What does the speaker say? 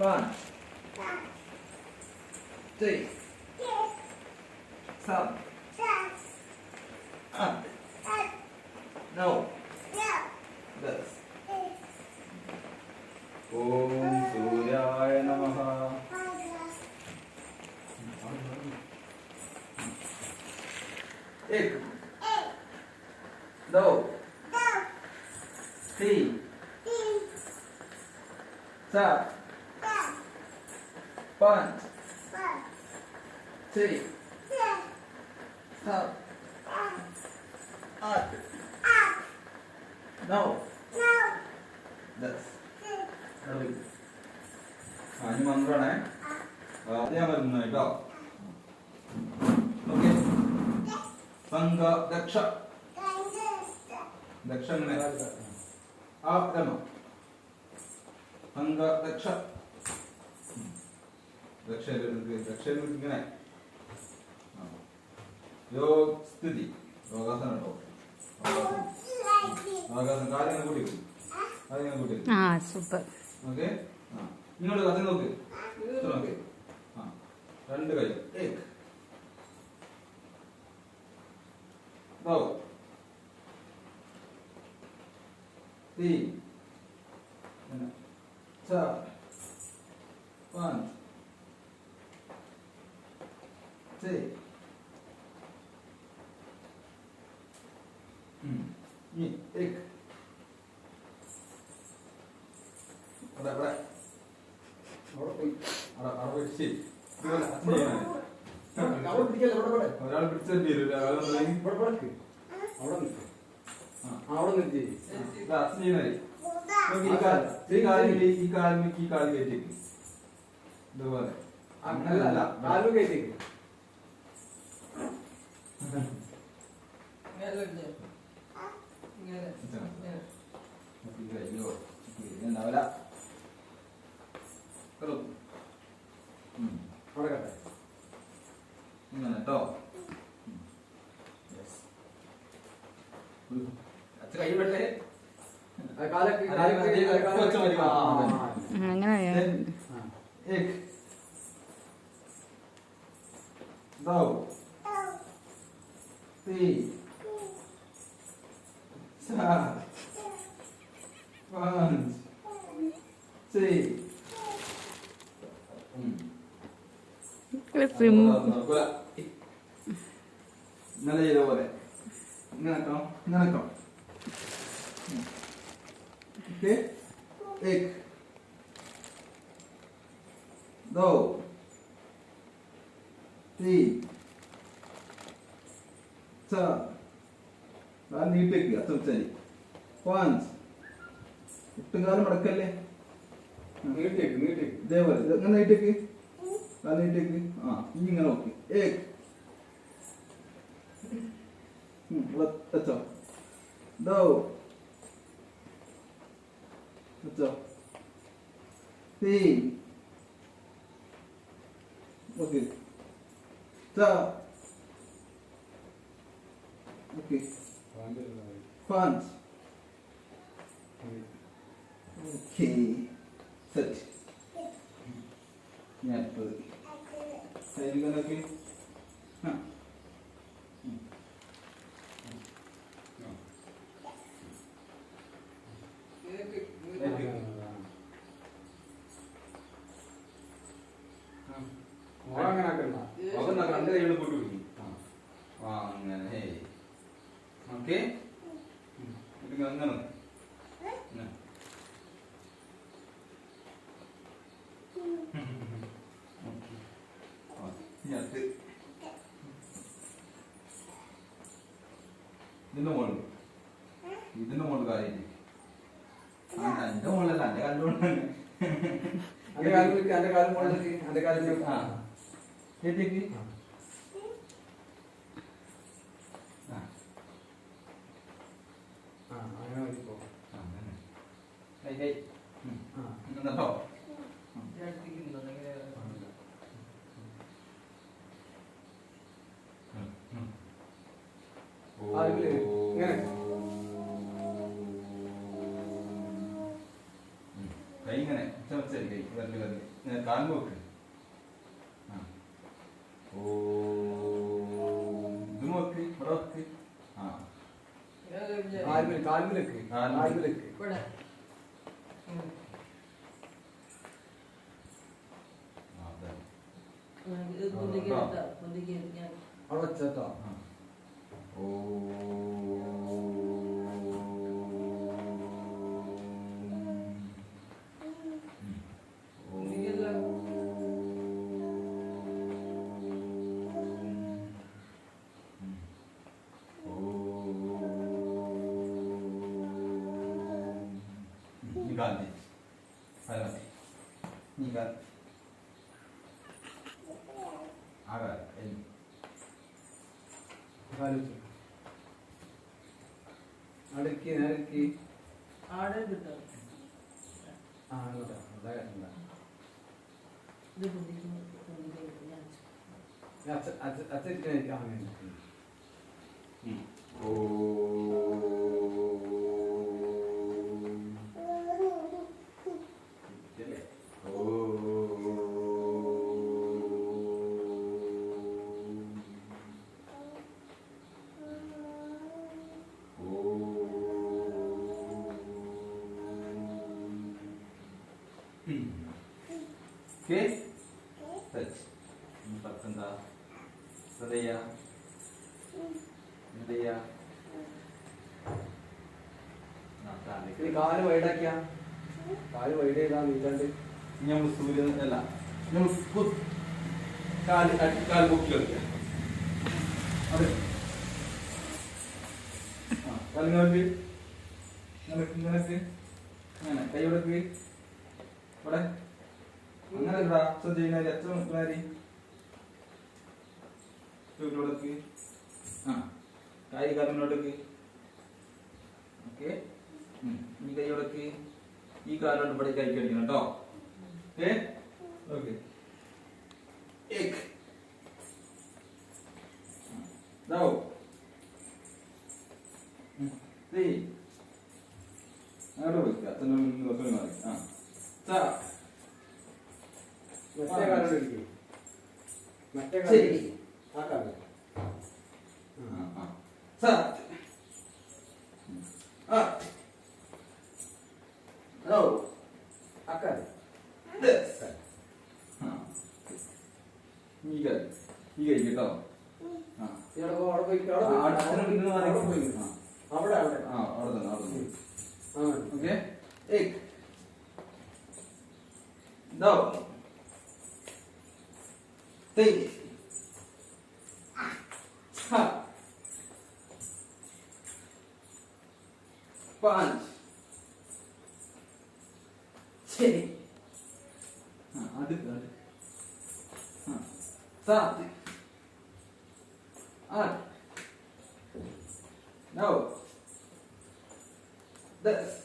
Punch. Three. Some. Up. No. This. Om Suryaya Namaha. एक, दो, तीन, चार, पाँच, छः, सात, आठ, नौ, 10. ini mantra dia mana itu? Oke. Sangga daksha. Daksha mana? Apa nama? Sangga daksha. Daksha itu gimana? Yog studi. Yogasana itu. Yogasana kali yang kudik. Kali yang kudik. Ah, super. Oke. ഇങ്ങോട്ട് കഥ നോക്ക് നോക്ക് രണ്ട് കൈ एक दो तीन चार पाँच छः एक बड़ा बड़ा ഒരാൾ പിടിച്ചേണ്ടി വരും ഈ കാല് കയറ്റേക്ക് ഇതുപോലെ അങ്ങനല്ല കാല് കയറ്റേക്ക് ഉണ്ടാവില്ല ഇങ്ങനെ കേട്ടോ അച്ഛ കൈ വിടല്ലേ एक दो तीन चार पाँच छः നല്ല ചെയ്ത പോലെ ഇങ്ങനെ ओके एक दो तीन चार നീട്ടേക്ക് അച്ഛൻ പാഞ്ച് ഇട്ടുകാലം മടക്കല്ലേ നീട്ടേക്ക് ഇതേപോലെ ഇങ്ങനെ നീട്ടേക്ക് നീട്ടേക്ക് ഇങ്ങനെ നോക്കി एक अच्छा दो अच्छा तीन ओके चार ओके पाँच ओके सेट ഞാൻ സൈനികനൊക്കെ രണ്ട് കൈകൾ കൂട്ടി പിടിക്കും അങ്ങനെ ഓക്കെ അങ്ങനെ ഇതിന്റെ മോള് കാര്യം എന്റെ മോളല്ല എന്റെ കല്ലുകൊണ്ടാണ് എന്റെ കാലം മോളിലേക്ക് എന്റെ കാലം കേട്ടേക്ക് എന്നിട്ടോ കൈ ഇങ്ങനെ കൈ വരല് കാൽ നോക്ക്. ഓ ഇത് നോക്ക്, ഇവിടെ നോക്ക്. ആ കാൽമിലേക്ക് ഇവിടെ അവിടെ വെച്ചോ. ഓ निकाल दे, निकाल आगा അടുക്കി നിരക്കി ആടെ കിട്ടും. അച്ഛൻ ओ Okay? Touch. Patanda. Sadaya. Sadaya. കാല് വൈഡാക്കിയ കാല് വൈഡ് ചെയ്താ നീറ്റാണ്ട് നമ്മൾ സൂര്യൻ അല്ല നമ്മൾ കാല് കാല് പൊക്കി കളിക്കാം. അതെ കാലിങ്ങോട്ട് ഇങ്ങനെ അങ്ങനെ കൈ കൊടുക്ക് ഇവിടെ അങ്ങനെ ചെയ്യുന്ന എത്ര നിൽക്കുന്നവര് കൊടുക്ക്. ആ കൈ കാലിനോട്ടേക്ക്. ഓക്കെ ഈ കൈ കൊടുക്ക്. ഈ കാലോട്ട് ഇവിടെ കൈ കടിക്കണം കേട്ടോ. ഓക്കെ ഓക്കെ एक दो तीन അങ്ങോട്ട് വെക്കുക. അച്ഛൻ്റെ മുന്നിൽ മാറി. ആ മറ്റേ കാലം എടുക്കും. മറ്റേ ശരി. ആ കാലം सात आठ नौ ആ കാലം 10. ഈ കൈ കേട്ടോ. അവിടെ പോയി അവിടെ അവിടെ അവിടെ തന്നെ ഓക്കെ एक दो तीन चार पाँच छः सात आठ नौ 10